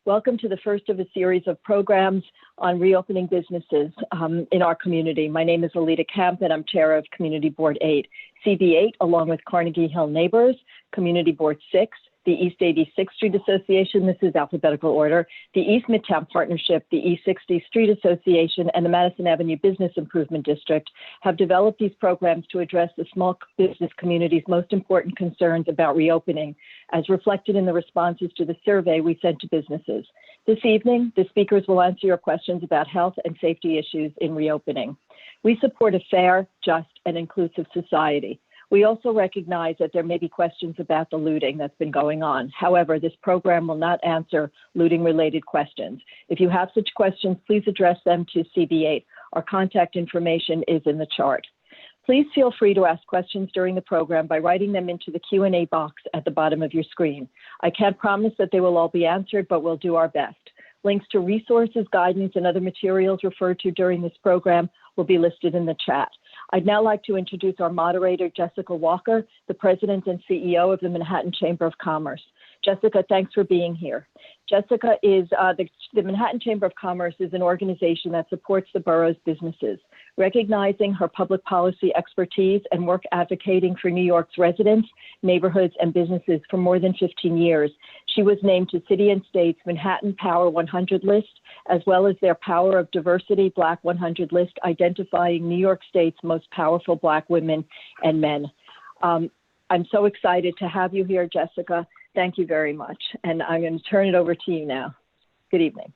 Welcome to the first of a series of programs on reopening businesses in our community. My name is Alita Kemp, and I'm chair of Community Board 8. CB8, along with Carnegie Hill Neighbors, Community Board 6, the East 86th Street Association, this is alphabetical order, the East Midtown Partnership, the East 60th Street Association, and the Madison Avenue Business Improvement District have developed these programs to address the small business community's most important concerns about reopening, as reflected in the responses to the survey we sent to businesses. This evening, the speakers will answer your questions about health and safety issues in reopening. We support a fair, just, and inclusive society. We also recognize that there may be questions about the looting that's been going on. However, this program will not answer looting-related questions. If you have such questions, please address them to CB8. Our contact information is in the chart. Please feel free to ask questions during the program by writing them into the Q&A box at the bottom of your screen. I can't promise that they will all be answered, but we'll do our best. Links to resources, guidance, and other materials referred to during this program will be listed in the chat. I'd now like to introduce our moderator, Jessica Walker, the President and CEO of the Manhattan Chamber of Commerce. Jessica, thanks for being here. Jessica is, the Manhattan Chamber of Commerce is an organization that supports the borough's businesses. Recognizing her public policy expertise and work advocating for New York's residents, neighborhoods, and businesses for more than 15 years, she was named to City and State's Manhattan Power 100 list, as well as their Power of Diversity Black 100 list, identifying New York State's most powerful Black women and men. I'm so excited to have you here, Jessica. Thank you very much. And I'm going to turn it over to you now. Good evening.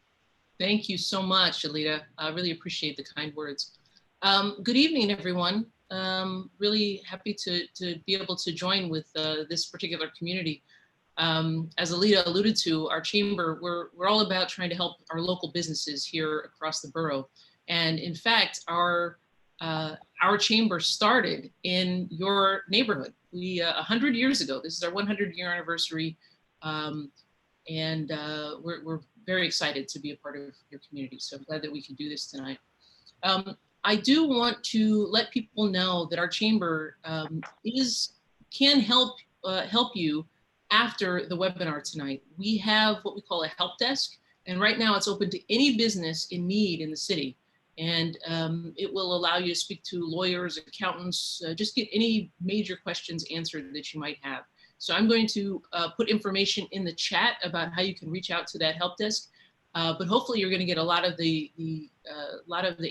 Thank you so much, Alita. I really appreciate the kind words. Good evening, everyone. Really happy to be able to join with this particular community. As Alita alluded to, our chamber, we're all about trying to help our local businesses here across the borough. And in fact, our chamber started in your neighborhood. 100 years ago, this is our 100-year anniversary, and we're very excited to be a part of your community. So I'm glad that we can do this tonight. I do want to let people know that our chamber can help you after the webinar tonight. We have what we call a help desk, and right now it's open to any business in need in the city. And it will allow you to speak to lawyers, accountants, just get any major questions answered that you might have. So I'm going to put information in the chat about how you can reach out to that help desk. But hopefully you're going to get a lot of the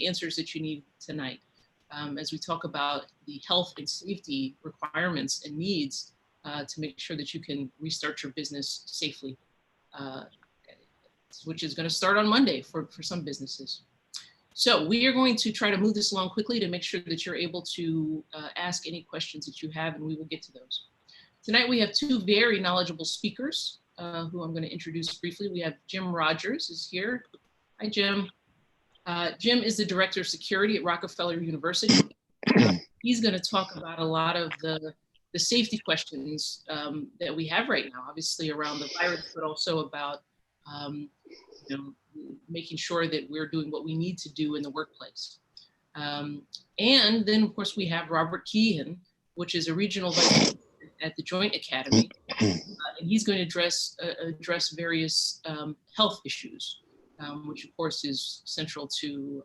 answers that you need tonight as we talk about the health and safety requirements and needs to make sure that you can restart your business safely, which is going to start on Monday for some businesses. So we are going to try to move this along quickly to make sure that you're able to ask any questions that you have, and we will get to those. Tonight we have two very knowledgeable speakers who I'm going to introduce briefly. We have Jim Rogers is here. Hi, Jim. Jim is the Director of Security at Rockefeller University. He's going to talk about a lot of the safety questions that we have right now, obviously around the virus, but also about making sure that we're doing what we need to do in the workplace. And then, of course, we have Robert Keehan, which is a regional vice president at the Joint Academy. And he's going to address various health issues, which, of course, is central to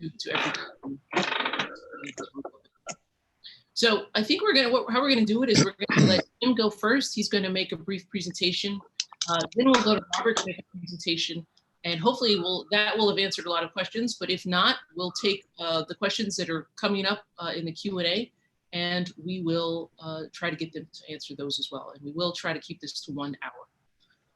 everything. So I think how we're going to do it is we're going to let Jim go first. He's going to make a brief presentation. Then we'll go to Robert to make a presentation, and hopefully that will have answered a lot of questions. But if not, we'll take the questions that are coming up in the Q&A, and we will try to get them to answer those as well. And we will try to keep this to 1 hour.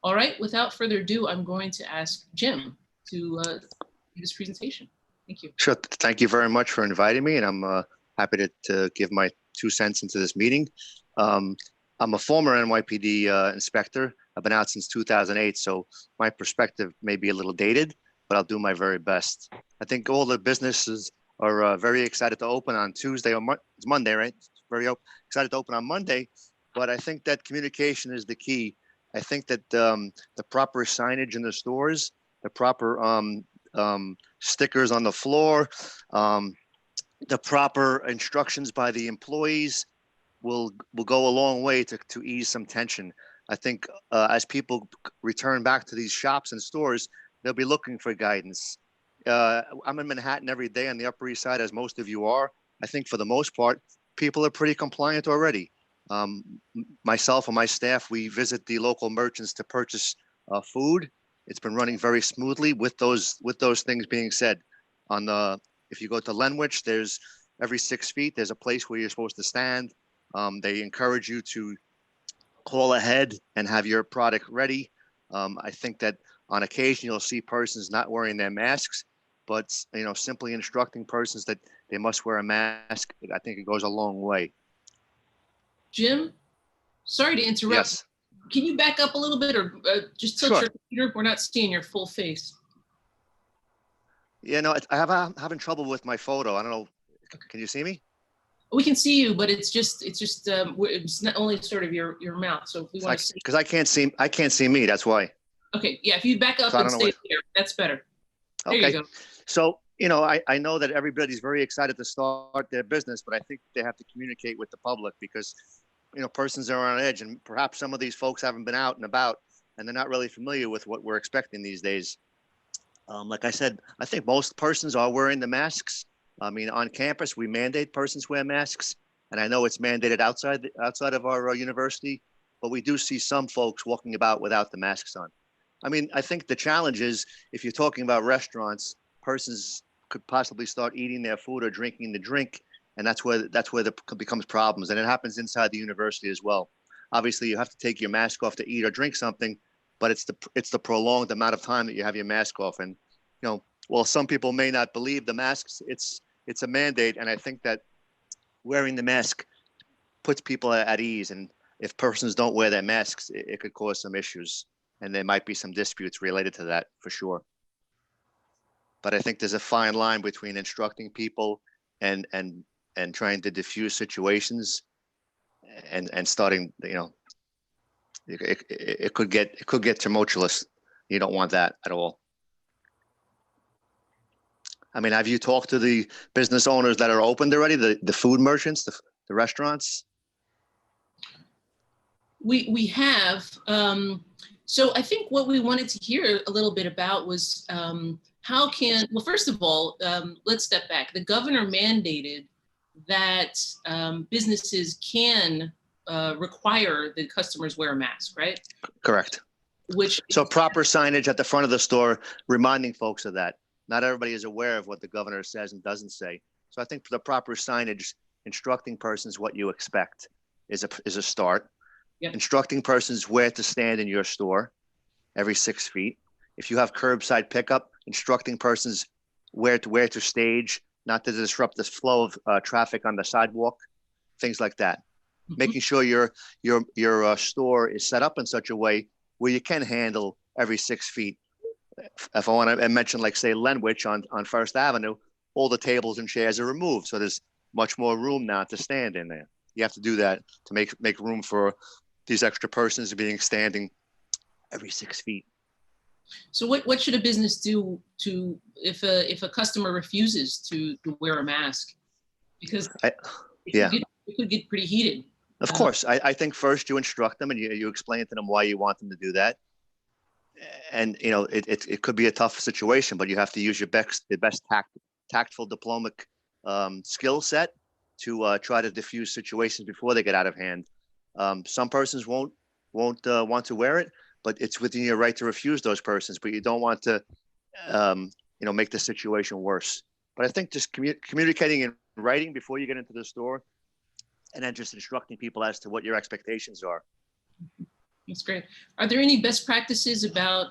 All right, without further ado, I'm going to ask Jim to give his presentation. Thank you. Sure, thank you very much for inviting me, and I'm happy to give my 2 cents into this meeting. I'm a former NYPD inspector. I've been out since 2008, so my perspective may be a little dated, but I'll do my very best. I think all the businesses are very excited to open on Tuesday or it's Monday, right? Very excited to open on Monday, but I think that communication is the key. I think that the proper signage in the stores, the proper stickers on the floor, the proper instructions by the employees will go a long way to ease some tension. I think as people return back to these shops and stores, they'll be looking for guidance. I'm in Manhattan every day on the Upper East Side, as most of you are. I think for the most part, people are pretty compliant already. Myself and my staff, we visit the local merchants to purchase food. It's been running very smoothly with those things being said. If you go to Lenwich, there's every 6 feet, there's a place where you're supposed to stand. They encourage you to call ahead and have your product ready. I think that on occasion you'll see persons not wearing their masks, but simply instructing persons that they must wear a mask, I think it goes a long way. Jim, sorry to interrupt. Yes. Can you back up a little bit, or just tilt your computer? We're not seeing your full face. Yeah, no, I'm having trouble with my photo. I don't know. Can you see me? We can see you, but it's not only sort of your mouth. So if we want to see, because I can't see me. That's why. Okay, yeah. If you back up and stay there, that's better. There you go. So I know that everybody's very excited to start their business, but I think they have to communicate with the public because persons are on edge, and perhaps some of these folks haven't been out and about, and they're not really familiar with what we're expecting these days. Like I said, I think most persons are wearing the masks. I mean, on campus, we mandate persons wear masks, and I know it's mandated outside of our university, but we do see some folks walking about without the masks on. I mean, I think the challenge is if you're talking about restaurants, persons could possibly start eating their food or drinking the drink, and that's where becomes problems, and it happens inside the university as well. Obviously, you have to take your mask off to eat or drink something, but it's the prolonged amount of time that you have your mask off, and while some people may not believe the masks, it's a mandate, and I think that wearing the mask puts people at ease. And if persons don't wear their masks, it could cause some issues, and there might be some disputes related to that for sure. But I think there's a fine line between instructing people and trying to diffuse situations, and starting. It could get tumultuous. You don't want that at all. I mean, have you talked to the business owners that are opened already, the food merchants, the restaurants? We have. So I think what we wanted to hear a little bit about was well, first of all, let's step back. The governor mandated that businesses can require the customers wear a mask, right? Correct. So proper signage at the front of the store reminding folks of that. Not everybody is aware of what the governor says and doesn't say. So I think for the proper signage, instructing persons what you expect is a start. Yep. Instructing persons where to stand in your store every 6 feet. If you have curbside pickup, instructing persons where to stage, not to disrupt the flow of traffic on the sidewalk, things like that. Mm-hmm. Making sure your store is set up in such a way where you can handle every 6 feet. If I want to mention, like, say, Lenwich on First Avenue, all the tables and chairs are removed. So there's much more room now to stand in there. You have to do that to make room for these extra persons standing every 6 feet. So what should a business do if a customer refuses to wear a mask? Because it could get pretty heated. Of course. I think first you instruct them and you explain to them why you want them to do that. And it could be a tough situation, but you have to use your best tactful diplomatic skill set to try to diffuse situations before they get out of hand. Some persons won't want to wear it, but it's within your right to refuse those persons. But you don't want to make the situation worse. But I think just communicating in writing before you get into the store, and then just instructing people as to what your expectations are. That's great. Are there any best practices about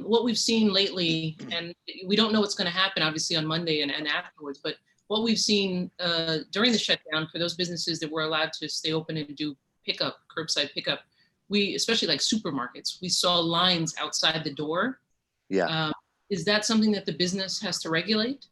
what we've seen lately? And we don't know what's going to happen, obviously, on Monday and afterwards, but what we've seen during the shutdown for those businesses that were allowed to stay open and do curbside pickup, especially like supermarkets, we saw lines outside the door. Yeah. Is that something that the business has to regulate?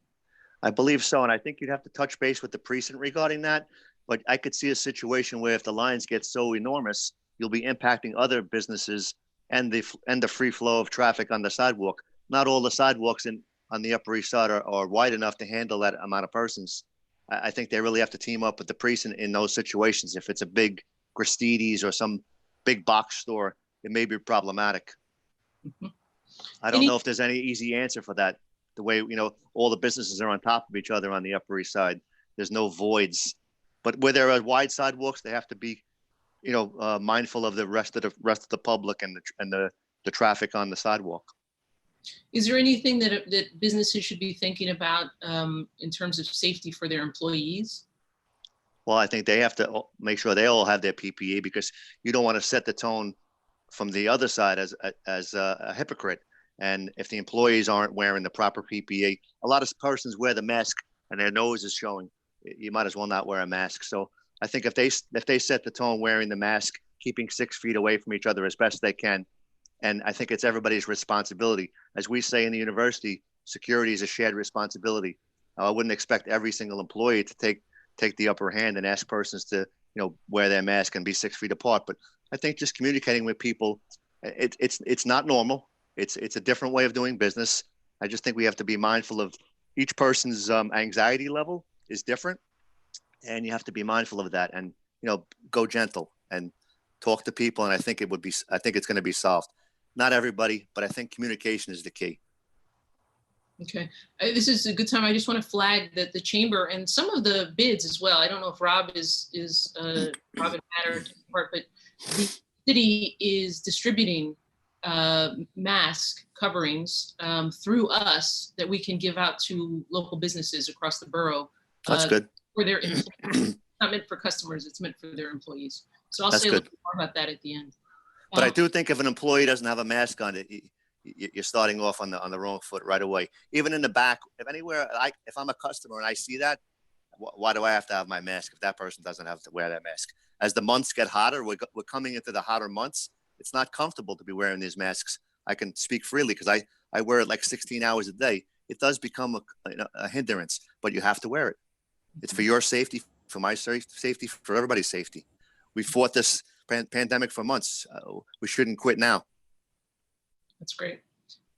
I believe so. And I think you'd have to touch base with the precinct regarding that. But I could see a situation where if the lines get so enormous, you'll be impacting other businesses and the free flow of traffic on the sidewalk. Not all the sidewalks on the Upper East Side are wide enough to handle that amount of persons. I think they really have to team up with the precinct in those situations. If it's a big Gristedes or some big box store, it may be problematic. Mhm. I don't know if there's any easy answer for that. The way, all the businesses are on top of each other on the Upper East Side. There's no voids, but where there are wide sidewalks, they have to be, mindful of the rest of the public and the traffic on the sidewalk. Is there anything that businesses should be thinking about in terms of safety for their employees? Well, I think they have to make sure they all have their PPE, because you don't want to set the tone from the other side as a hypocrite. And if the employees aren't wearing the proper PPE, a lot of persons wear the mask and their nose is showing. You might as well not wear a mask. So I think if they set the tone wearing the mask, keeping 6 feet away from each other as best they can, and I think it's everybody's responsibility. As we say in the university, security is a shared responsibility. I wouldn't expect every single employee to take the upper hand and ask persons to wear their mask and be 6 feet apart. But I think just communicating with people, it's not normal. It's a different way of doing business. I just think we have to be mindful of each person's anxiety level is different, and you have to be mindful of that, and go gentle and talk to people. And I think it's going to be solved. Not everybody, but I think communication is the key. Okay, this is a good time. I just want to flag that the chamber and some of the bids as well. I don't know if Rob is Rob and Matt are part, but the city is distributing mask coverings through us that we can give out to local businesses across the borough. That's good. For their employees. It's not meant for customers, it's meant for their employees. So I'll say a little more about that at the end. But I do think if an employee doesn't have a mask on, you're starting off on the wrong foot right away. Even in the back, if I'm a customer and I see that, why do I have to have my mask if that person doesn't have to wear that mask? As the months get hotter, we're coming into the hotter months. It's not comfortable to be wearing these masks. I can speak freely because I wear it like 16 hours a day. It does become a hindrance, but you have to wear it. It's for your safety, for my safety, for everybody's safety. We fought this pandemic for months. We shouldn't quit now. That's great.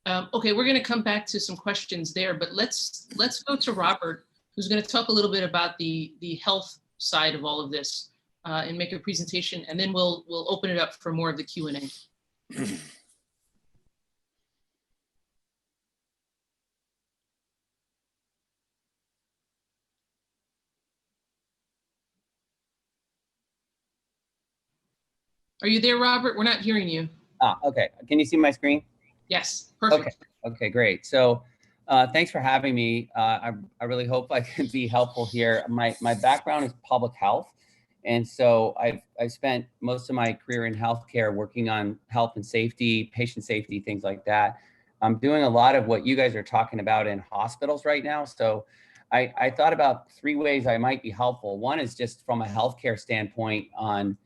Okay, we're going to come back to some questions there, but let's go to Robert, who's going to talk a little bit about the health side of all of this and make a presentation, and then we'll open it up for more of the Q&A. Are you there, Robert? We're not hearing you. Okay. Can you see my screen? Yes, perfect. Okay, great. So thanks for having me. I really hope I can be helpful here. My background is public health. And so I've spent most of my career in healthcare working on health and safety, patient safety, things like that. I'm doing a lot of what you guys are talking about in hospitals right now. So I thought about 3 ways I might be helpful. One is just from a healthcare standpoint on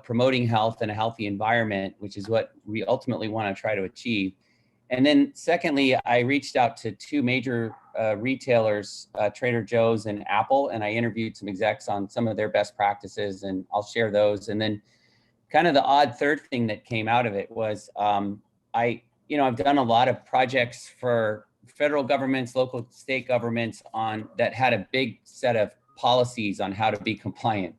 promoting health and a healthy environment, which is what we ultimately want to try to achieve. And then secondly, I reached out to 2 major retailers, Trader Joe's and Apple, and I interviewed some execs on some of their best practices, and I'll share those. And then kind of the odd third thing that came out of it was I've done a lot of projects for federal governments, local state governments that had a big set of policies on how to be compliant.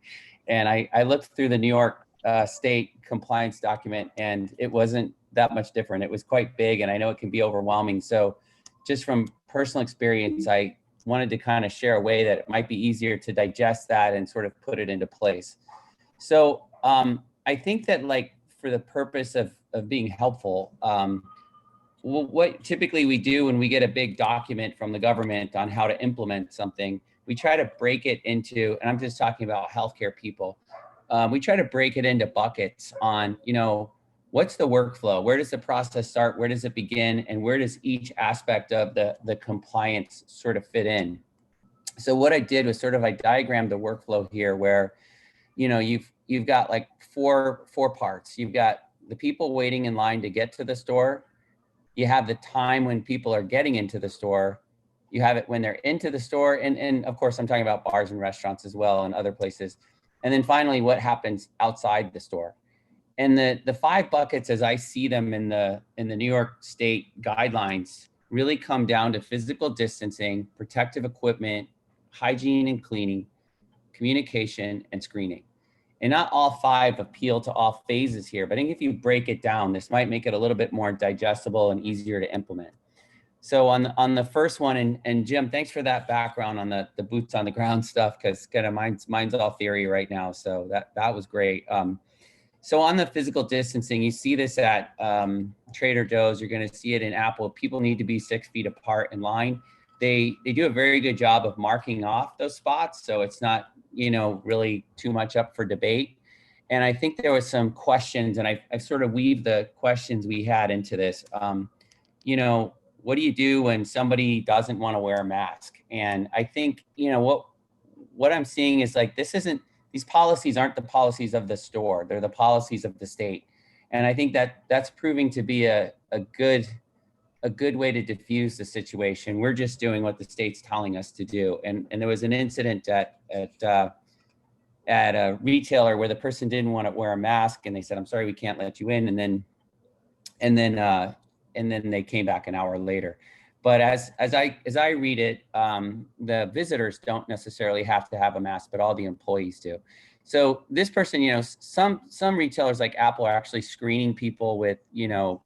And I looked through the New York state compliance document, and it wasn't that much different. It was quite big, and I know it can be overwhelming. So just from personal experience, I wanted to kind of share a way that it might be easier to digest that and sort of put it into place. So I think that, like, for the purpose of being helpful, what typically we do when we get a big document from the government on how to implement something, we try to break it into, and I'm just talking about healthcare people, we try to break it into buckets on, what's the workflow? Where does the process start? Where does it begin? And where does each aspect of the compliance sort of fit in? So what I did was I diagrammed the workflow here where, you've got like four parts. You've got the people waiting in line to get to the store. You have the time when people are getting into the store. You have it when they're into the store. And of course, I'm talking about bars and restaurants as well and other places. And then finally, what happens outside the store. And the 5 buckets, as I see them in the New York State guidelines, really come down to physical distancing, protective equipment, hygiene and cleaning, communication, and screening. And not all 5 appeal to all phases here, but I think if you break it down, this might make it a little bit more digestible and easier to implement. So on the first one, and Jim, thanks for that background on the boots on the ground stuff, because kind of mine's all theory right now. So that was great. So on the physical distancing, you see this at Trader Joe's. You're going to see it in Apple. People need to be 6 feet apart in line. They do a very good job of marking off those spots, so it's not, you know, really too much up for debate. And I think there was some questions, and I've sort of weaved the questions we had into this. You know, what do you do when somebody doesn't want to wear a mask? And I think, you know, what I'm seeing is like, these policies aren't the policies of the store, they're the policies of the state. And I think that's proving to be a good way to diffuse the situation. We're just doing what the state's telling us to do. And there was an incident at a retailer where the person didn't want to wear a mask, and they said, "I'm sorry, we can't let you in." And then they came back an hour later. But as I read it, the visitors don't necessarily have to have a mask, but all the employees do. So this person, you know, some retailers like Apple are actually screening people with, you know,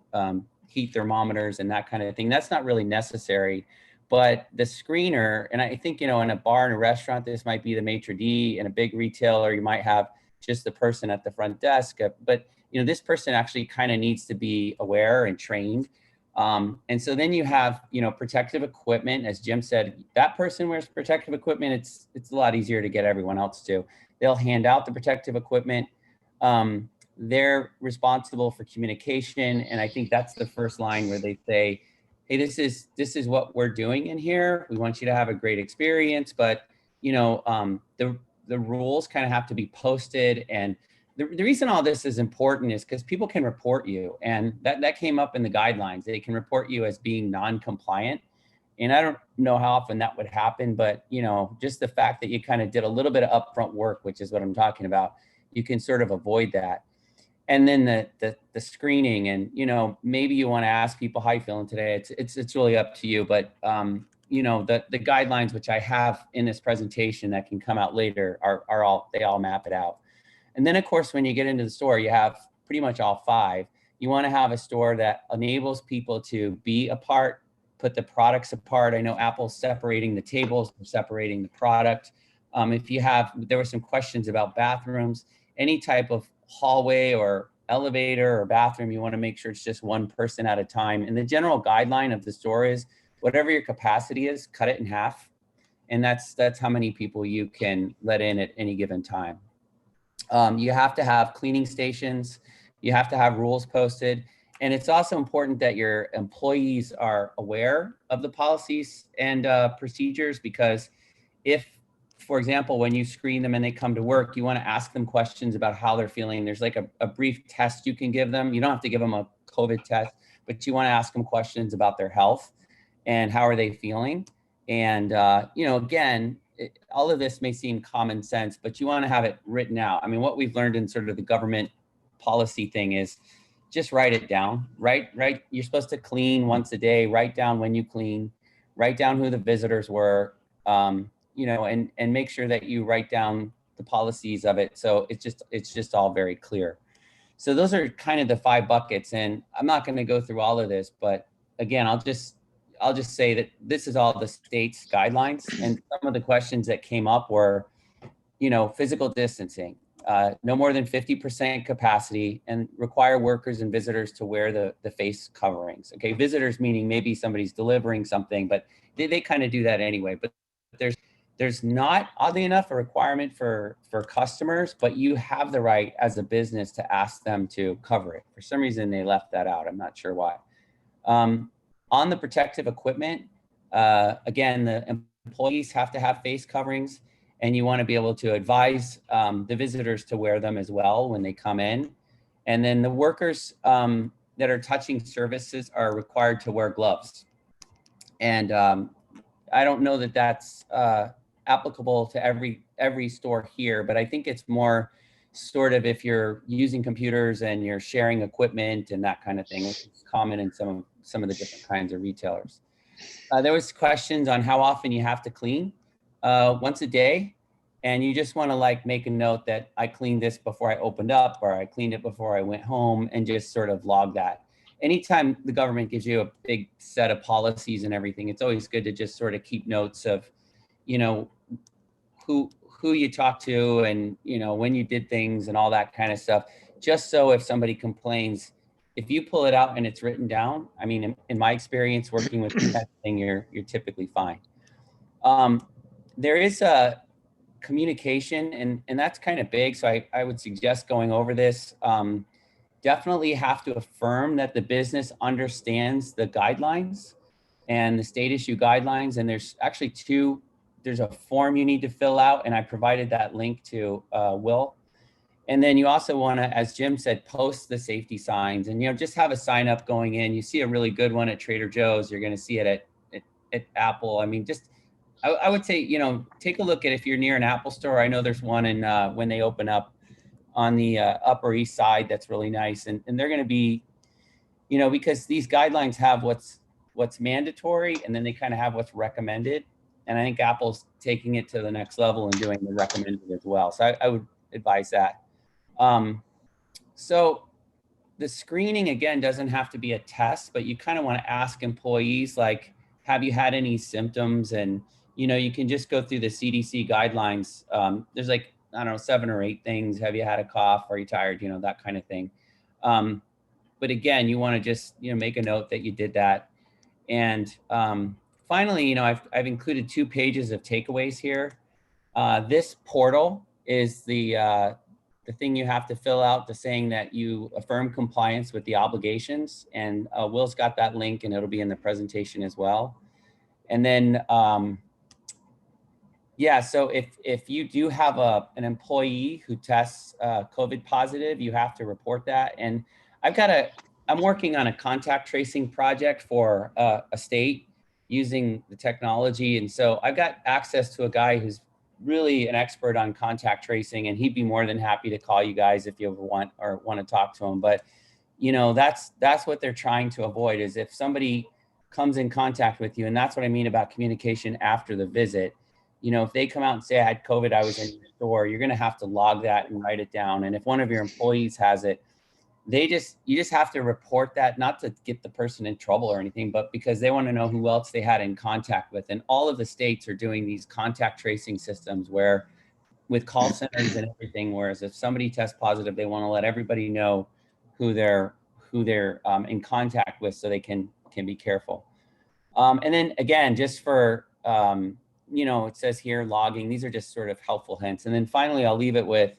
heat thermometers and that kind of thing. That's not really necessary. But the screener, and I think, you know, in a bar and a restaurant, this might be the maitre d'. In a big retailer, you might have just the person at the front desk. But, you know, this person actually kind of needs to be aware and trained. And so then you have, you know, protective equipment. As Jim said, that person wears protective equipment. It's a lot easier to get everyone else to. They'll hand out the protective equipment. They're responsible for communication. And I think that's the first line where they say, hey, this is what we're doing in here. We want you to have a great experience, but, you know, the rules kind of have to be posted. And the reason all this is important is because people can report you, and that came up in the guidelines. They can report you as being non-compliant. And I don't know how often that would happen, but, you know, just the fact that you kind of did a little bit of upfront work, which is what I'm talking about, you can sort of avoid that. And then the screening, and, you know, maybe you want to ask people, how you feeling today? It's really up to you. But, you know, the guidelines, which I have in this presentation that can come out later, they all map it out. And then, of course, when you get into the store, you have pretty much all 5. You want to have a store that enables people to be apart, put the products apart. I know Apple's separating the tables, separating the product. There were some questions about bathrooms. Any type of hallway or elevator or bathroom, you want to make sure it's just one person at a time. And the general guideline of the store is whatever your capacity is, cut it in half. And that's how many people you can let in at any given time. You have to have cleaning stations. You have to have rules posted. And it's also important that your employees are aware of the policies and procedures, because if, for example, when you screen them and they come to work, you want to ask them questions about how they're feeling. There's like a brief test you can give them. You don't have to give them a COVID test, but you want to ask them questions about their health and how are they feeling. And, you know, again, all of this may seem common sense, but you want to have it written out. I mean, what we've learned in sort of the government policy thing is just write it down, right? You're supposed to clean once a day, write down when you clean, write down who the visitors were, you know, and make sure that you write down the policies of it. So it's just all very clear. So those are kind of the 5 buckets. And I'm not going to go through all of this, but again, I'll just say that this is all the state's guidelines. And some of the questions that came up were, you know, physical distancing, no more than 50% capacity, and require workers and visitors to wear the face coverings. Okay, visitors meaning maybe somebody's delivering something, but they kind of do that anyway. But there's not, oddly enough, a requirement for customers, but you have the right as a business to ask them to cover it. For some reason, they left that out. I'm not sure why. On the protective equipment, again, the employees have to have face coverings, and you want to be able to advise the visitors to wear them as well when they come in. And then the workers that are touching services are required to wear gloves. And I don't know that that's applicable to every store here, but I think it's more sort of if you're using computers and you're sharing equipment and that kind of thing, which is common in some of the different kinds of retailers. There was questions on how often you have to clean. Once a day. And you just want to like make a note that I cleaned this before I opened up, or I cleaned it before I went home, and just sort of log that. Anytime the government gives you a big set of policies and everything, it's always good to just sort of keep notes of, you know, who you talk to, and, you know, when you did things and all that kind of stuff. Just so if somebody complains, if you pull it out and it's written down, I mean, in my experience working with testing, you're typically fine. There is a communication, and that's kind of big. So I would suggest going over this. Definitely have to affirm that the business understands the guidelines and the state issue guidelines. And there's actually there's a form you need to fill out, and I provided that link to Will. And then you also want to, as Jim said, post the safety signs, and, you know, just have a sign up going in. You see a really good one at Trader Joe's, you're going to see it at Apple. I mean, just, I would say, you know, take a look at if you're near an Apple store. I know there's one in when they open up on the Upper East Side that's really nice. And they're going to be, you know, because these guidelines have what's mandatory, and then they kind of have what's recommended. And I think Apple's taking it to the next level and doing the recommended as well. So I would advise that. So the screening, again, doesn't have to be a test, but you kind of want to ask employees, like, have you had any symptoms? And, you know, you can just go through the CDC guidelines. There's like, I don't know, 7 or 8 things. Have you had a cough? Are you tired? You know, that kind of thing. But again, you want to just, you know, make a note that you did that. And finally, you know, I've included 2 pages of takeaways here. This portal is the thing you have to fill out, the saying that you affirm compliance with the obligations. And Will's got that link, and it'll be in the presentation as well. And then, yeah, so if you do have an employee who tests COVID positive, you have to report that. And I'm working on a contact tracing project for a state using the technology. And so I've got access to a guy who's really an expert on contact tracing, and he'd be more than happy to call you guys if you ever want to talk to him. But, you know, that's what they're trying to avoid, is if somebody comes in contact with you, and that's what I mean about communication after the visit. You know, if they come out and say, I had COVID, I was in your store, you're going to have to log that and write it down. And if one of your employees has it, you just have to report that, not to get the person in trouble or anything, but because they want to know who else they had in contact with. And all of the states are doing these contact tracing systems where, with call centers and everything, whereas if somebody tests positive, they want to let everybody know who they're in contact with, so they can be careful. And then again, just for, you know, it says here logging, these are just sort of helpful hints. And then finally, I'll leave it with,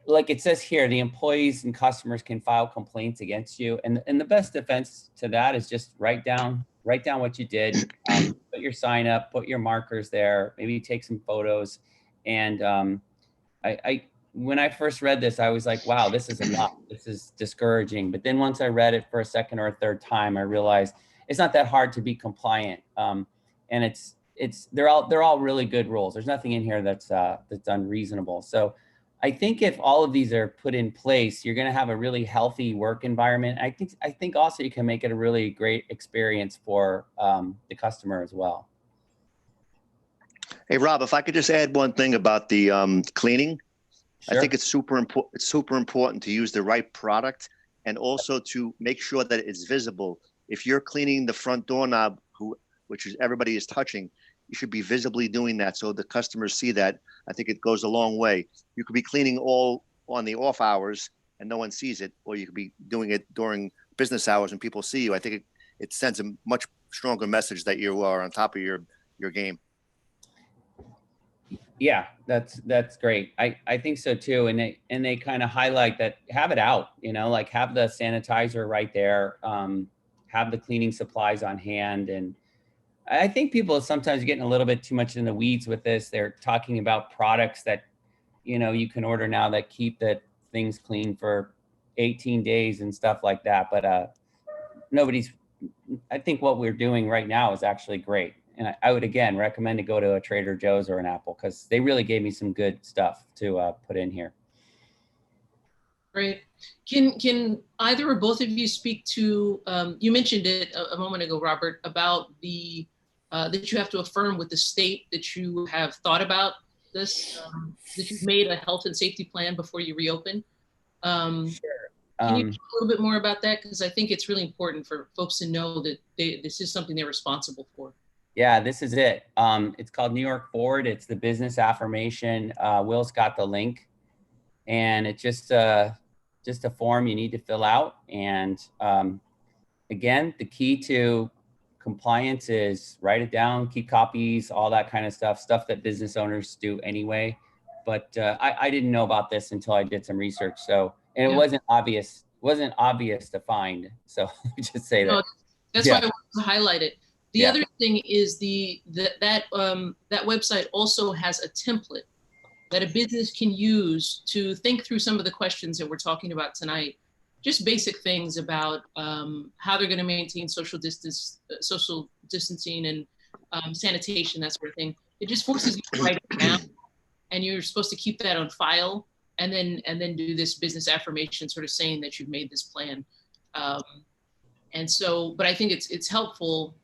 like it says here, the employees and customers can file complaints against you. And the best defense to that is just write down what you did, put your sign up, put your markers there, maybe take some photos. And when I first read this, I was like, wow, this is a lot. This is discouraging. But then once I read it for a second or a third time, I realized it's not that hard to be compliant. And they're all really good rules. There's nothing in here that's unreasonable. So I think if all of these are put in place, you're going to have a really healthy work environment. I think also you can make it a really great experience for the customer as well. Hey, Rob, if I could just add one thing about the cleaning. Sure. I think it's super important. It's super important to use the right product, and also to make sure that it's visible. If you're cleaning the front doorknob, which is everybody is touching, you should be visibly doing that so the customers see that. I think it goes a long way. You could be cleaning all on the off hours and no one sees it, or you could be doing it during business hours and people see you. I think it sends a much stronger message that you are on top of your game. Yeah, that's great. I think so too. And they kind of highlight that, have it out, you know, like have the sanitizer right there, have the cleaning supplies on hand. And I think people sometimes getting a little bit too much in the weeds with this. They're talking about products that, you know, you can order now that keep the things clean for 18 days and stuff like that. But I think what we're doing right now is actually great. And I would, again, recommend to go to a Trader Joe's or an Apple, because they really gave me some good stuff to put in here. Great. Can either or both of you speak to, you mentioned it a moment ago, Robert, about that you have to affirm with the state that you have thought about. this, that you've made a health and safety plan before you reopen. Can you talk a little bit more about that? Because I think it's really important for folks to know that this is something they're responsible for. Yeah, this is it. It's called New York Forward. It's the business affirmation. Will's got the link, and it's just a form you need to fill out. And again, the key to compliance is write it down, keep copies, all that kind of stuff that business owners do anyway. But I didn't know about this until I did some research. So, and it wasn't obvious to find. So let me just say that. No, that's why I wanted to highlight it. The other thing is that website also has a template that a business can use to think through some of the questions that we're talking about tonight. Just basic things about how they're going to maintain social distancing and sanitation, that sort of thing. It just forces you to write it down, and you're supposed to keep that on file, and then do this business affirmation, sort of saying that you've made this plan. And so, but I think it's helpful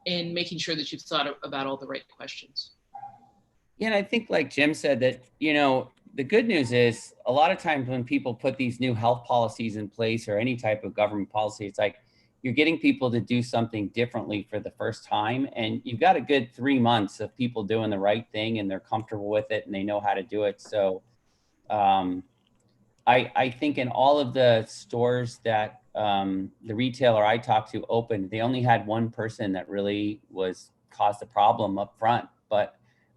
in making sure that you've thought about all the right questions. Yeah, and I think like Jim said that, the good news is a lot of times when people put these new health policies in place or any type of government policy, it's like you're getting people to do something differently for the first time. And you've got a good 3 months of people doing the right thing and they're comfortable with it and they know how to do it. So I think in all of the stores that the retailer I talked to opened, they only had one person that really caused a problem up front. But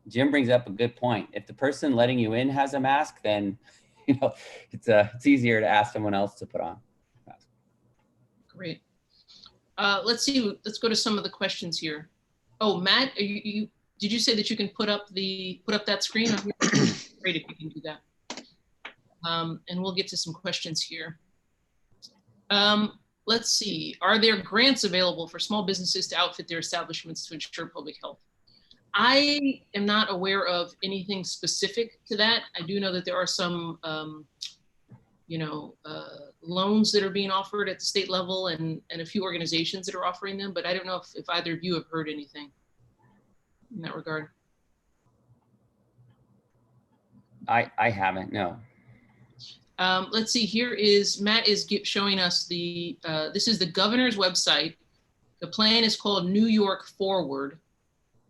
Jim brings up a good point. If the person letting you in has a mask, then it's easier to ask someone else to put on a mask. Great. Let's see. Let's go to some of the questions here. Oh, Matt, did you say that you can put up that screen? Great if you can do that. And we'll get to some questions here. Let's see. Are there grants available for small businesses to outfit their establishments to ensure public health? I am not aware of anything specific to that. I do know that there are some, loans that are being offered at the state level and a few organizations that are offering them, but I don't know if either of you have heard anything in that regard. I haven't, no. Let's see, Matt is showing us this is the governor's website. The plan is called New York Forward.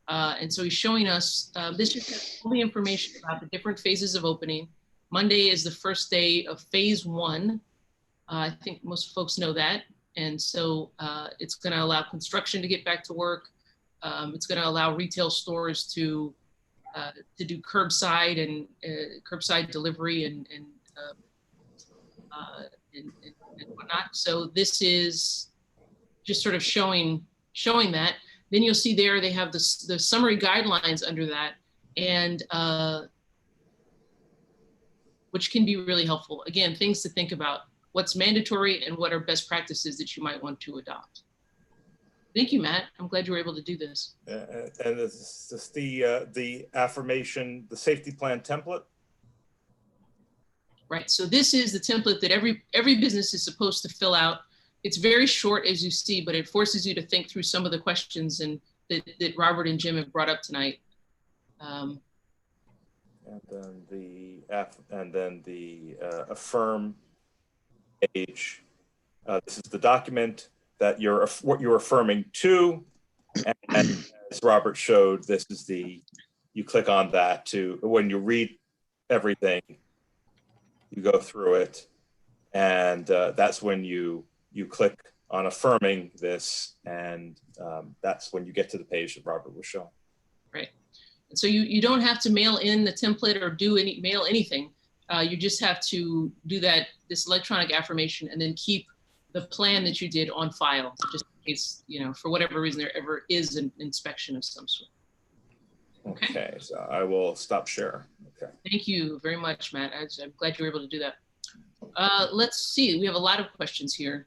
And so he's showing us, this just has all the information about the different phases of opening. Monday is the first day of phase 1. I think most folks know that. And so it's gonna allow construction to get back to work. It's gonna allow retail stores to do curbside and curbside delivery and whatnot. So this is just sort of showing that. Then you'll see there they have the summary guidelines under that, and which can be really helpful. Again, things to think about: what's mandatory and what are best practices that you might want to adopt. Thank you, Matt. I'm glad you were able to do this. And is this the affirmation, the safety plan template? Right. So this is the template that every business is supposed to fill out. It's very short, as you see, but it forces you to think through some of the questions that Robert and Jim have brought up tonight. And then the affirm page. This is the document that what you're affirming to, and as Robert showed, this is you click on that when you read everything, you go through it, and that's when you click on affirming this, and that's when you get to the page that Robert was showing. Right. And so you don't have to mail in the template or mail anything. You just have to do this electronic affirmation and then keep the plan that you did on file, just in case, for whatever reason there ever is an inspection of some sort. Okay, so I will stop sharing. Okay. Thank you very much, Matt. I'm glad you were able to do that. Let's see, we have a lot of questions here.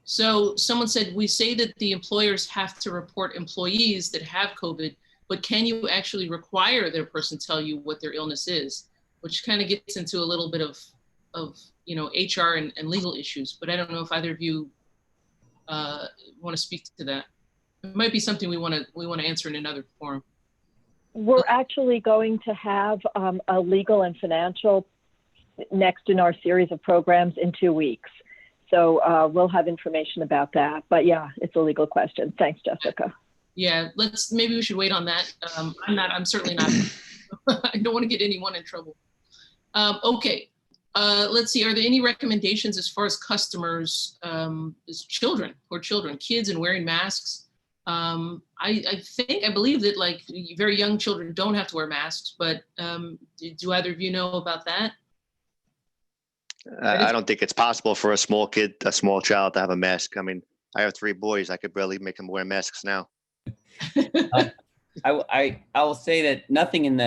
So someone said, we say that the employers have to report employees that have COVID, but can you actually require their person tell you what their illness is? Which kind of gets into a little bit of HR and legal issues, but I don't know if either of you want to speak to that. It might be something we want to answer in another forum. We're actually going to have a legal and financial next in our series of programs in 2 weeks. So we'll have information about that. But yeah, it's a legal question. Thanks, Jessica. Yeah, maybe we should wait on that. I'm certainly not, I don't want to get anyone in trouble. Okay, let's see, are there any recommendations as far as customers, as children, kids and wearing masks? I believe that like very young children don't have to wear masks, but do either of you know about that? I don't think it's possible for a small child to have a mask. I mean, I have 3 boys. I could barely make them wear masks now. I will say that nothing in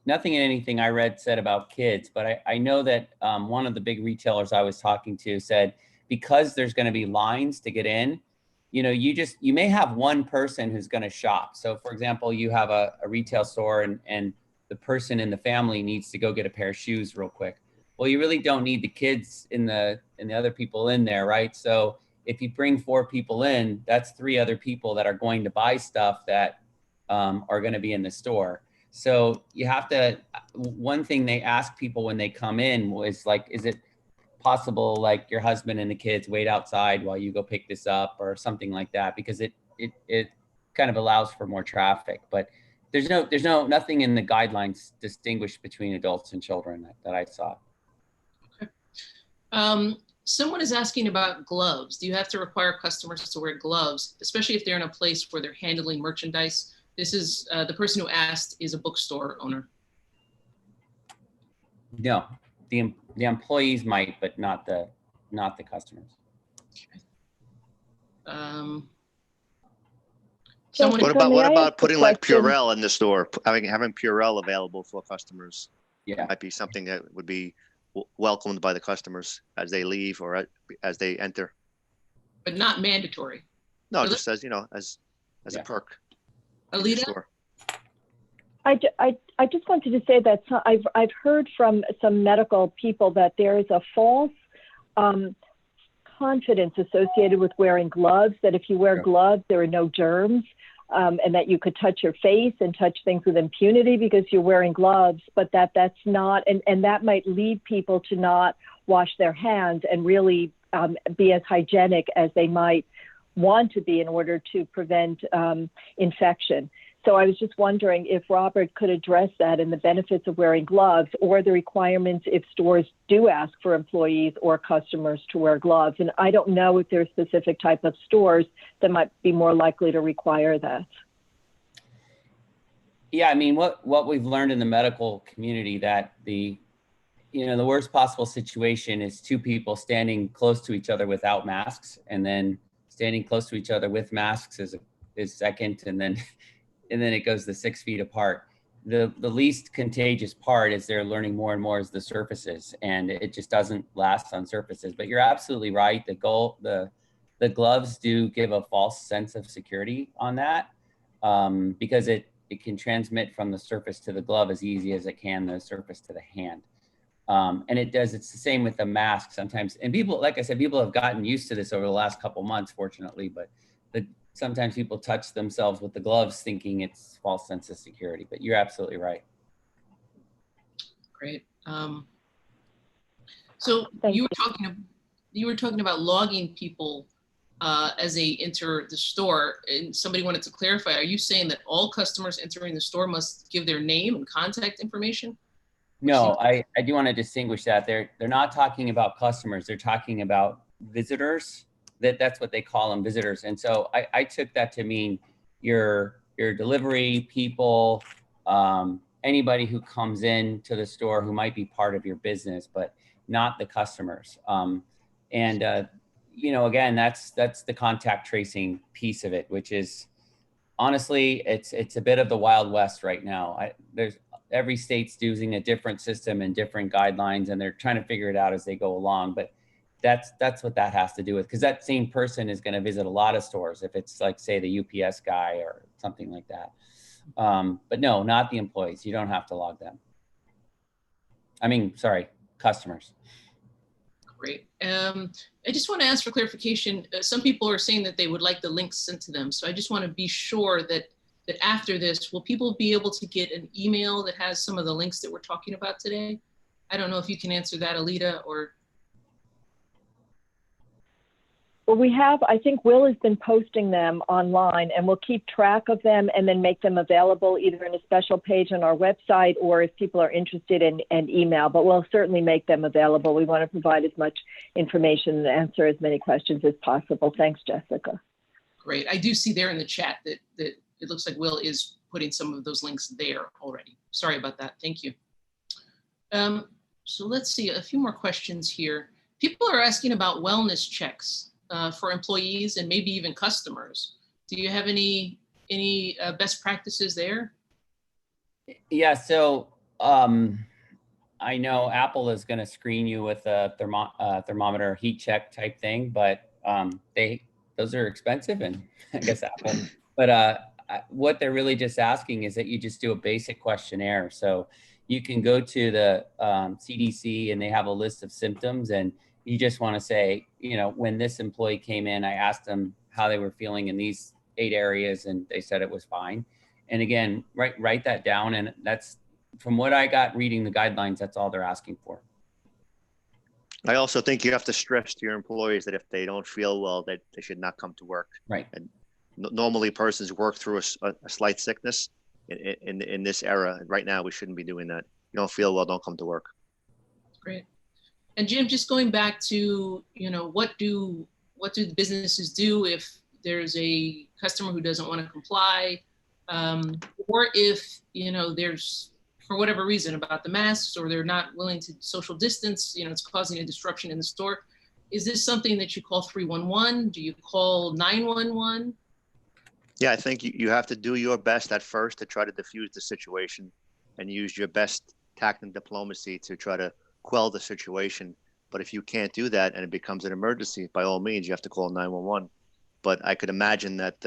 anything I read said about kids, but I know that one of the big retailers I was talking to said, because there's going to be lines to get in, you know, you may have one person who's going to shop. So for example, you have a retail store and the person in the family needs to go get a pair of shoes real quick. Well, you really don't need the kids and the other people in there, right? So if you bring 4 people in, that's 3 other people that are going to buy stuff that are going to be in the store. So you have to, one thing they ask people when they come in was like, is it possible like your husband and the kids wait outside while you go pick this up or something like that? Because it kind of allows for more traffic, but there's nothing in the guidelines distinguished between adults and children that I saw. Okay. Someone is asking about gloves. Do you have to require customers to wear gloves, especially if they're in a place where they're handling merchandise? This is the person who asked is a bookstore owner. No, the employees might, but not the customers. Okay. What about putting like Purell in the store? Having Purell available for customers. Yeah, might be something that would be welcomed by the customers as they leave or as they enter. But not mandatory. No, just as, you know, as a perk. Alita? I just wanted to say that I've heard from some medical people that there is a false confidence associated with wearing gloves, that if you wear gloves, there are no germs, and that you could touch your face and touch things with impunity because you're wearing gloves, but that's not, and that might lead people to not wash their hands and really be as hygienic as they might want to be in order to prevent infection. So I was just wondering if Robert could address that and the benefits of wearing gloves or the requirements if stores do ask for employees or customers to wear gloves. And I don't know if there's specific type of stores that might be more likely to require that. Yeah, I mean, what we've learned in the medical community that the worst possible situation is 2 people standing close to each other without masks, and then standing close to each other with masks is second, and then it goes the 6 feet apart. The least contagious part is they're learning more and more as the surfaces, and it just doesn't last on surfaces. But you're absolutely right. The gloves do give a false sense of security on that, because it can transmit from the surface to the glove as easy as it can the surface to the hand. And it's the same with the mask sometimes. And people, like I said, people have gotten used to this over the last couple months, fortunately, but sometimes people touch themselves with the gloves thinking it's false sense of security, but you're absolutely right. Great. So you were talking about logging people as they enter the store, and somebody wanted to clarify, are you saying that all customers entering the store must give their name and contact information? No, I do want to distinguish that. They're not talking about customers. They're talking about visitors. That's what they call them, visitors. And so I took that to mean your delivery people, anybody who comes in to the store who might be part of your business, but not the customers. Again, that's the contact tracing piece of it, which is honestly, it's a bit of the Wild West right now. Every state's using a different system and different guidelines, and they're trying to figure it out as they go along. But that's what that has to do with, because that same person is going to visit a lot of stores if it's like, say, the UPS guy or something like that. But no, not the employees. You don't have to log them. I mean, sorry, customers. Great. I just want to ask for clarification. Some people are saying that they would like the links sent to them. So I just want to be sure that that after this, will people be able to get an email that has some of the links that we're talking about today? I don't know if you can answer that, Alita, or. Well, we have, I think Will has been posting them online, and we'll keep track of them and then make them available either in a special page on our website or if people are interested in an email, but we'll certainly make them available. We want to provide as much information and answer as many questions as possible. Thanks, Jessica. Great. I do see there in the chat that it looks like Will is putting some of those links there already. Sorry about that. Thank you. So let's see a few more questions here. People are asking about wellness checks for employees and maybe even customers. Do you have any best practices there? Yeah, so I know Apple is going to screen you with a thermometer heat check type thing, but those are expensive, and I guess Apple. But what they're really just asking is that you just do a basic questionnaire. So you can go to the CDC and they have a list of symptoms, and you just want to say, you know, when this employee came in, I asked them how they were feeling in these 8 areas, and they said it was fine. And again, write that down, and that's, from what I got reading the guidelines, that's all they're asking for. I also think you have to stress to your employees that if they don't feel well, that they should not come to work. Right. And normally persons work through a slight sickness. In this era, right now, we shouldn't be doing that. You don't feel well, don't come to work. Great. And Jim, just going back to, you know, what do the businesses do if there's a customer who doesn't want to comply, or if, you know, there's, for whatever reason, about the masks, or they're not willing to social distance, you know, it's causing a disruption in the store. Is this something that you call 311? Do you call 911? Yeah, I think you have to do your best at first to try to diffuse the situation and use your best tact and diplomacy to try to quell the situation. But if you can't do that and it becomes an emergency, by all means, you have to call 911. But I could imagine that,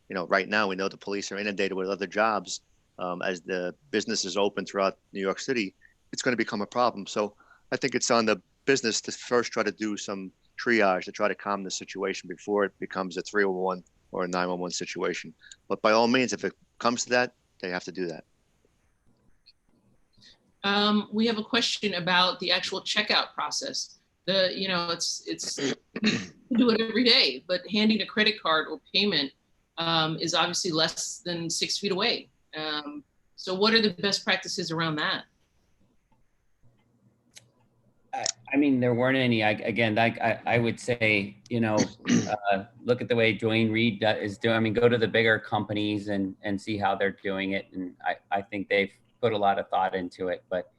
you know, right now we know the police are inundated with other jobs. As the businesses open throughout New York City, it's going to become a problem. So I think it's on the business to first try to do some triage to try to calm the situation before it becomes a 311 or a 911 situation. But by all means, if it comes to that, they have to do that. We have a question about the actual checkout process. You know, it's we do it every day, but handing a credit card or payment is obviously less than 6 feet away. So what are the best practices around that? I mean, there weren't any. I would say, you know, look at the way Joanne Reed is doing. I mean, go to the bigger companies and see how they're doing it. And I think they've put a lot of thought into it. But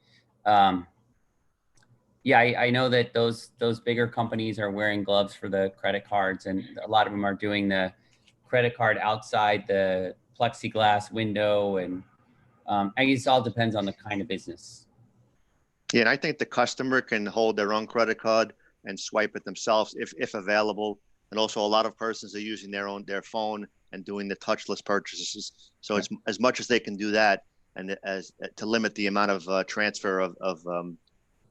yeah, I know that those bigger companies are wearing gloves for the credit cards, and a lot of them are doing the credit card outside the plexiglass window. And I guess it all depends on the kind of business. Yeah, and I think the customer can hold their own credit card and swipe it themselves if available. And also, a lot of persons are using their phone and doing the touchless purchases. So it's as much as they can do that, and as to limit the amount of transfer of you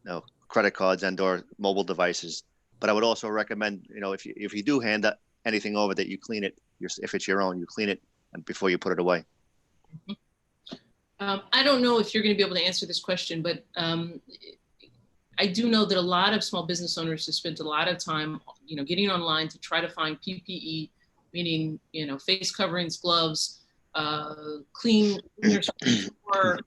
know, credit cards and/or mobile devices. But I would also recommend, you know, if you do hand anything over, that you clean it. If it's your own, you clean it before you put it away. Mm-hmm. I don't know if you're going to be able to answer this question, but I do know that a lot of small business owners have spent a lot of time, you know, getting online to try to find PPE, meaning, you know, face coverings, gloves, cleaners, or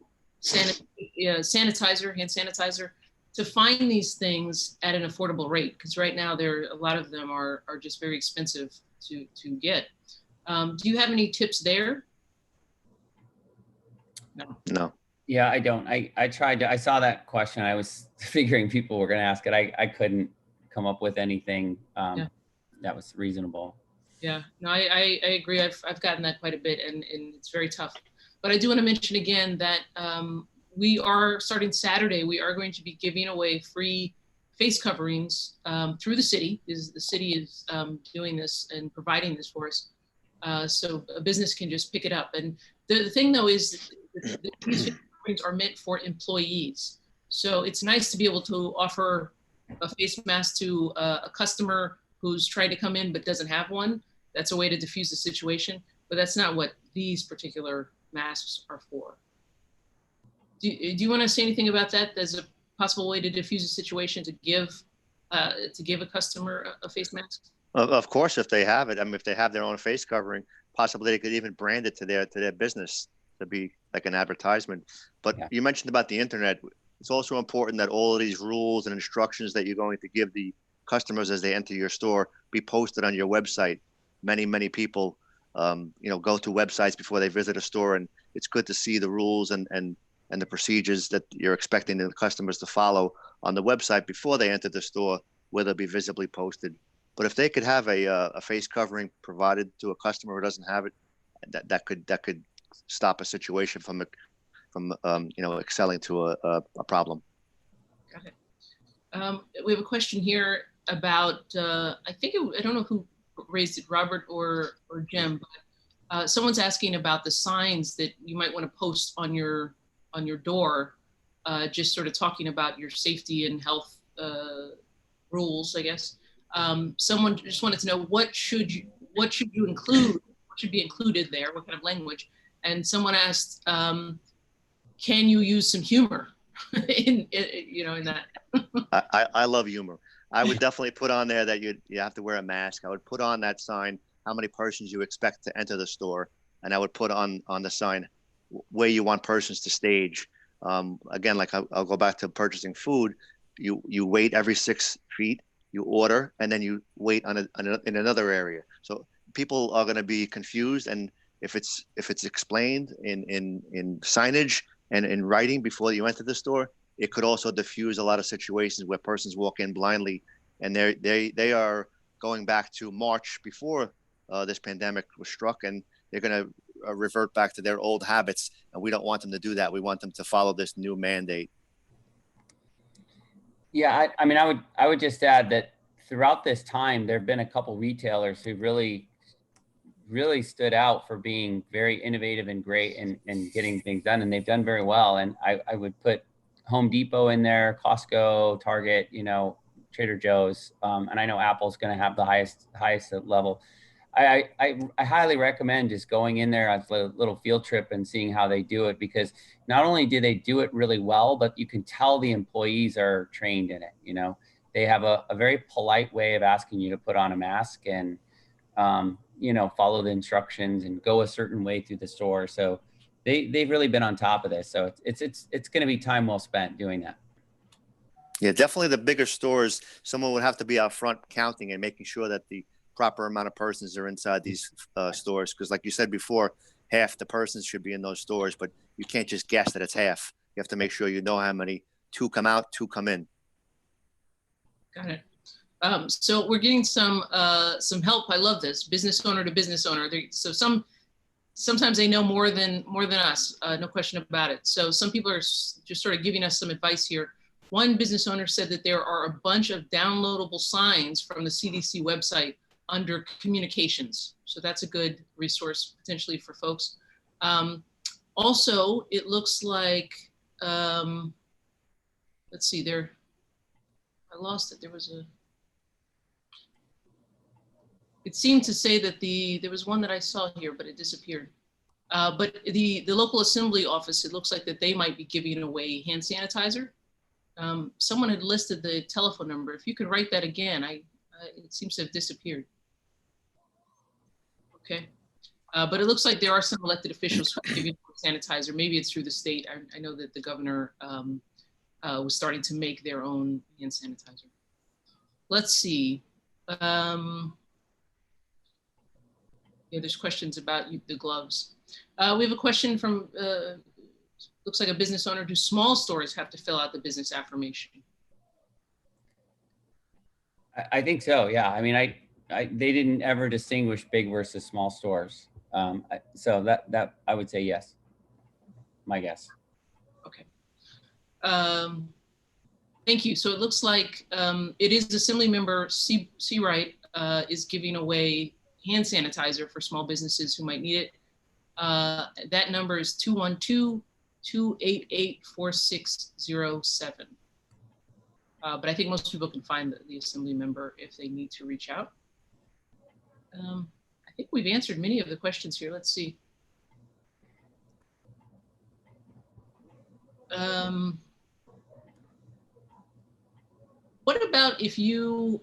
sanitizer, hand sanitizer, to find these things at an affordable rate. Because right now, a lot of them are just very expensive to get. Do you have any tips there? No. Yeah, I don't. I tried to, I saw that question. I was figuring people were going to ask it. I couldn't come up with anything that was reasonable. Yeah, no, I agree. I've gotten that quite a bit, and it's very tough. But I do want to mention again that we are starting Saturday. We are going to be giving away free face coverings through the city. The city is doing this and providing this for us, so a business can just pick it up. And the thing though is, these face coverings are meant for employees. So it's nice to be able to offer a face mask to a customer who's trying to come in but doesn't have one. That's a way to diffuse the situation. but that's not what these particular masks are for. Do you want to say anything about that as a possible way to diffuse a situation to give a customer a face mask? Of course, if they have it, I mean, if they have their own face covering, possibly they could even brand it to their business to be like an advertisement. But you mentioned about the internet. It's also important that all of these rules and instructions that you're going to give the customers as they enter your store be posted on your website. Many people, go to websites before they visit a store, and it's good to see the rules and the procedures that you're expecting the customers to follow on the website before they enter the store, where they'll be visibly posted. But if they could have a face covering provided to a customer who doesn't have it, that could stop a situation from excelling to a problem. Got it. We have a question here about I don't know who raised it, Robert or Jim, but someone's asking about the signs that you might want to post on your door, just sort of talking about your safety and health rules, I guess. Someone just wanted to know what should you include? What should be included there? What kind of language? And someone asked, can you use some humor in that? I love humor. I would definitely put on there that you have to wear a mask. I would put on that sign how many persons you expect to enter the store, and I would put on the sign where you want persons to stage. Again, like I'll go back to purchasing food. You wait every 6 feet, you order, and then you wait in another area. So people are going to be confused, and if it's explained in signage and in writing before you enter the store, it could also diffuse a lot of situations where persons walk in blindly, and they are going back to March before this pandemic was struck, and they're going to revert back to their old habits, and we don't want them to do that. We want them to follow this new mandate. Yeah, I mean, I would just add that throughout this time, there have been a couple retailers who really stood out for being very innovative and great and getting things done, and they've done very well. And I would put Home Depot in there, Costco, Target, Trader Joe's, and I know Apple's going to have the highest level. I highly recommend just going in there as a little field trip and seeing how they do it, because not only do they do it really well, but you can tell the employees are trained in it. They have a very polite way of asking you to put on a mask and, follow the instructions and go a certain way through the store. So they've really been on top of this. So it's going to be time well spent doing that. Yeah, definitely the bigger stores, someone would have to be out front counting and making sure that the proper amount of persons are inside these stores. Because like you said before, half the persons should be in those stores, but you can't just guess that it's half. You have to make sure you know how many. 2 come out, 2 come in. Got it. So we're getting some help. I love this, business owner to business owner. So sometimes they know more than us, no question about it. So some people are just sort of giving us some advice here. One business owner said that there are a bunch of downloadable signs from the CDC website under communications. So that's a good resource potentially for folks. Also, it looks like, let's see there. I lost it. There was it seemed to say that there was one that I saw here, but it disappeared. But the local assembly office, it looks like that they might be giving away hand sanitizer. Someone had listed the telephone number. If you could write that again, it seems to have disappeared. Okay. But it looks like there are some elected officials who are giving sanitizer. Maybe it's through the state. I know that the governor was starting to make their own hand sanitizer. Let's see. Yeah, there's questions about the gloves. We have a question from, looks like a business owner. Do small stores have to fill out the business affirmation? I think so, yeah. I mean, they didn't ever distinguish big versus small stores. So that I would say yes, my guess. Okay. Thank you. So it looks like it is Assembly Member Seawright is giving away hand sanitizer for small businesses who might need it. That number is 212-288-4607. But I think most people can find the Assembly Member if they need to reach out. I think we've answered many of the questions here. Let's see. What about if your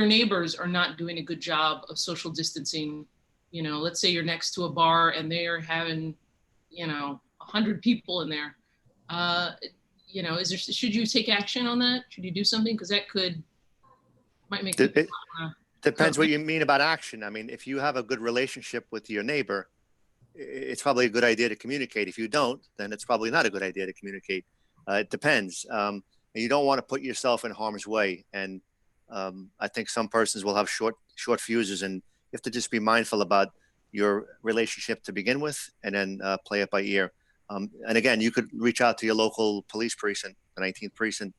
neighbors are not doing a good job of social distancing? You know, let's say you're next to a bar and they're having, 100 people in there. Should you take action on that? Should you do something? Because that might make it depends what you mean about action. I mean, if you have a good relationship with your neighbor, it's probably a good idea to communicate. If you don't, then it's probably not a good idea to communicate. It depends. And you don't want to put yourself in harm's way. And I think some persons will have short fuses, and you have to just be mindful about your relationship to begin with, and then play it by ear. And again, you could reach out to your local police precinct, the 19th precinct,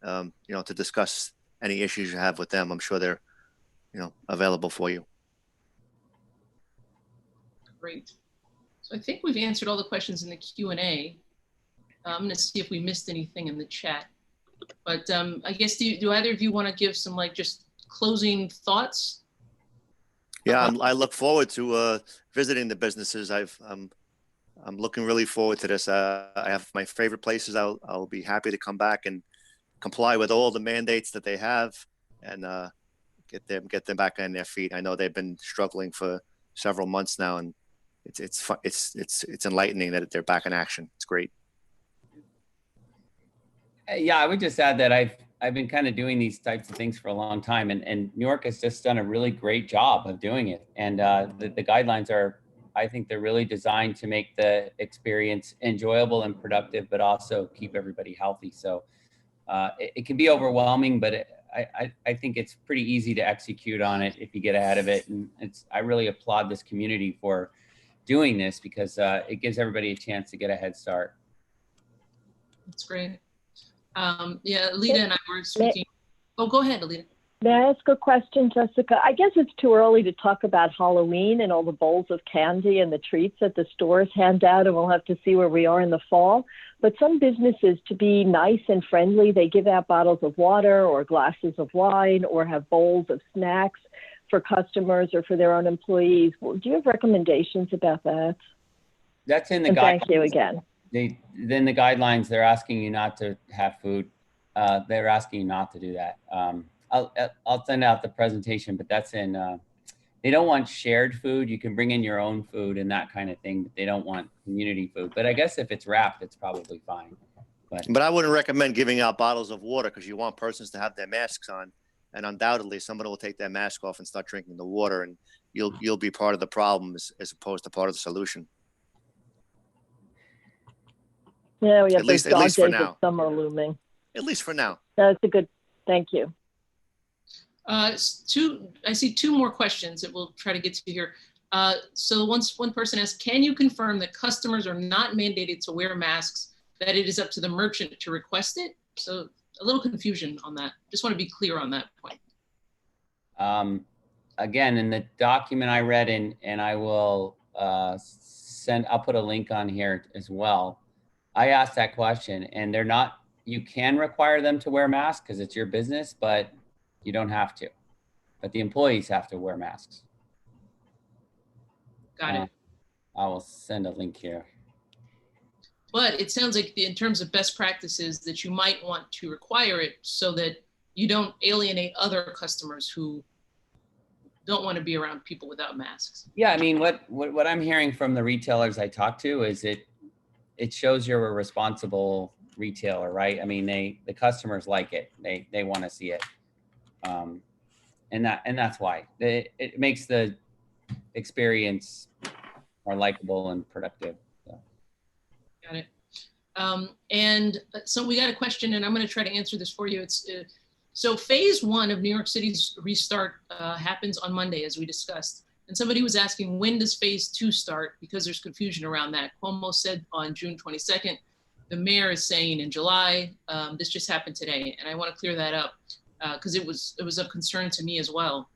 to discuss any issues you have with them. I'm sure they're, available for you. Great. So I think we've answered all the questions in the Q&A. I'm going to see if we missed anything in the chat. But I guess, do either of you want to give some just closing thoughts? Yeah, I look forward to visiting the businesses. I'm looking really forward to this. I have my favorite places. I'll be happy to come back and comply with all the mandates that they have, and get them back on their feet. I know they've been struggling for several months now, and it's enlightening that they're back in action. It's great. Yeah, I would just add that I've been kind of doing these types of things for a long time, and New York has just done a really great job of doing it. And the guidelines I think they're really designed to make the experience enjoyable and productive, but also keep everybody healthy. So it can be overwhelming, but I think it's pretty easy to execute on it if you get ahead of it. And I really applaud this community for doing this, because it gives everybody a chance to get a head start. That's great. Yeah, Alita and I were speaking. Oh, go ahead, Alita. May I ask a question, Jessica? I guess it's too early to talk about Halloween and all the bowls of candy and the treats that the stores hand out, and we'll have to see where we are in the fall. But some businesses, to be nice and friendly, they give out bottles of water or glasses of wine or have bowls of snacks for customers or for their own employees. Well, do you have recommendations about that? That's in the guidelines. Thank you again. Then the guidelines, they're asking you not to have food. They're asking you not to do that. I'll send out the presentation, but that's in, they don't want shared food. You can bring in your own food and that kind of thing, but they don't want community food. But I guess if it's wrapped, it's probably fine. But I wouldn't recommend giving out bottles of water, because you want persons to have their masks on, and undoubtedly somebody will take their mask off and start drinking the water, and you'll be part of the problem as opposed to part of the solution. Yeah, we have at least for now. Summer looming. At least for now. That's a good. Thank you. I see two more questions that we'll try to get to here. So one person asked, can you confirm that customers are not mandated to wear masks, that it is up to the merchant to request it? So a little confusion on that. Just want to be clear on that point. Again, in the document I read, and I will I'll put a link on here as well. I asked that question, and they're not, you can require them to wear masks because it's your business, but you don't have to. But the employees have to wear masks. Got it. I will send a link here. But it sounds like in terms of best practices that you might want to require it so that you don't alienate other customers who don't want to be around people without masks. Yeah, I mean, what I'm hearing from the retailers I talk to is it shows you're a responsible retailer, right? I mean, the customers like it. They want to see it. And that's why it makes the experience more likable and productive. So. Got it. And so we got a question, and I'm going to try to answer this for you. It's so phase 1 of New York City's restart happens on Monday, as we discussed. And somebody was asking, when does phase 2 start? Because there's confusion around that. Cuomo said on June 22nd. The mayor is saying in July. This just happened today, and I want to clear that up because it was of concern to me as well.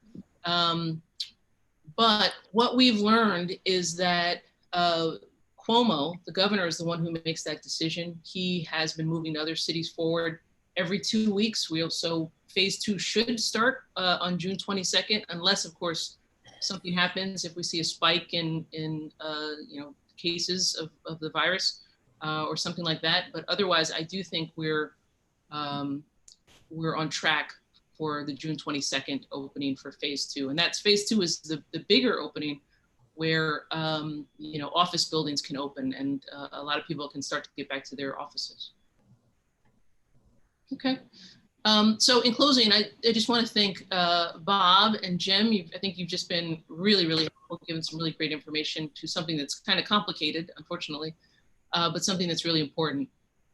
But what we've learned is that Cuomo, the governor, is the one who makes that decision. He has been moving other cities forward every 2 weeks. So phase 2 should start on June 22nd, unless, of course, something happens, if we see a spike in cases of the virus or something like that. But otherwise, I do think we're on track for the June 22nd opening for phase 2. And that's phase 2 is the bigger opening where, office buildings can open and a lot of people can start to get back to their offices. Okay. So in closing, I just want to thank Bob and Jim. I think you've just been really, really helpful, given some really great information to something that's kind of complicated, unfortunately, but something that's really important.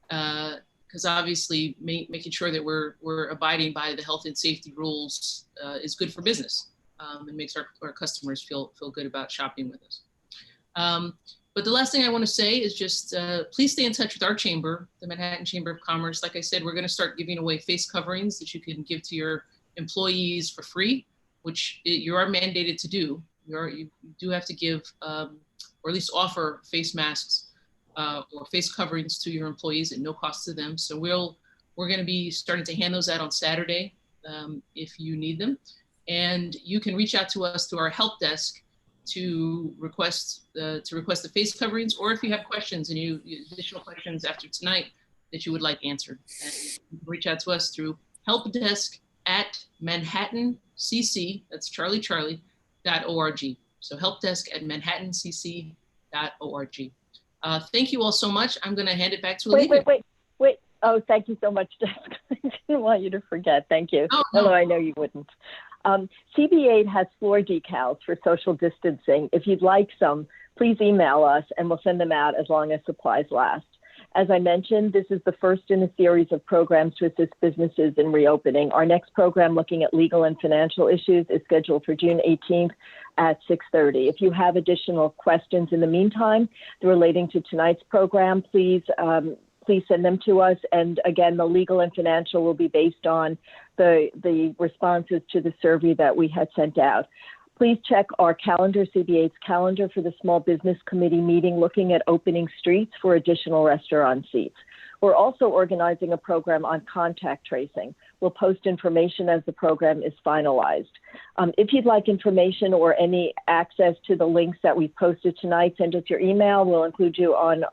Because obviously making sure that we're abiding by the health and safety rules is good for business and makes our customers feel good about shopping with us. But the last thing I want to say is just please stay in touch with our chamber, the Manhattan Chamber of Commerce. Like I said, we're going to start giving away face coverings that you can give to your employees for free, which you are mandated to do. You do have to give or at least offer face masks or face coverings to your employees at no cost to them. So we're going to be starting to hand those out on Saturday if you need them. And you can reach out to us through our help desk to request the face coverings, or if you have questions and additional questions after tonight that you would like answered, and you can reach out to us through helpdesk@manhattancc, that's charlie.org. So helpdesk@manhattancc.org. Thank you all so much. I'm going to hand it back to Olivia. Wait. Oh, thank you so much, Jessica. I didn't want you to forget. Thank you. Oh, no. Although I know you wouldn't. CB8 has floor decals for social distancing. If you'd like some, please email us and we'll send them out as long as supplies last. As I mentioned, this is the first in a series of programs to assist businesses in reopening. Our next program looking at legal and financial issues is scheduled for June 18th at 6:30. If you have additional questions in the meantime relating to tonight's program, please send them to us. And again, the legal and financial will be based on the responses to the survey that we had sent out. Please check our calendar, CB8's calendar, for the Small Business Committee meeting looking at opening streets for additional restaurant seats. We're also organizing a program on contact tracing. We'll post information as the program is finalized. If you'd like information or any access to the links that we've posted tonight, send us your email. We'll include you on,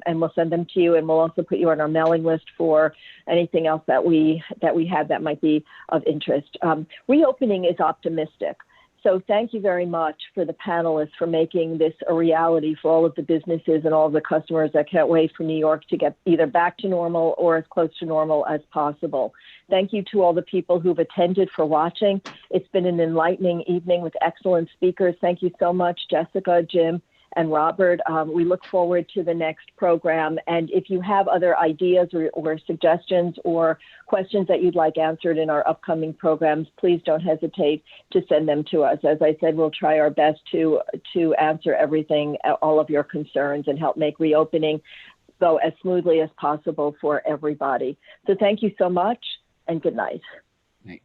and we'll send them to you, and we'll also put you on our mailing list for anything else that we have that might be of interest. Reopening is optimistic. So thank you very much for the panelists for making this a reality for all of the businesses and all of the customers that can't wait for New York to get either back to normal or as close to normal as possible. Thank you to all the people who've attended for watching. It's been an enlightening evening with excellent speakers. Thank you so much, Jessica, Jim, and Robert. We look forward to the next program. And if you have other ideas or suggestions or questions that you'd like answered in our upcoming programs, please don't hesitate to send them to us. As I said, we'll try our best to answer everything, all of your concerns, and help make reopening go as smoothly as possible for everybody. So thank you so much, and good night. Night.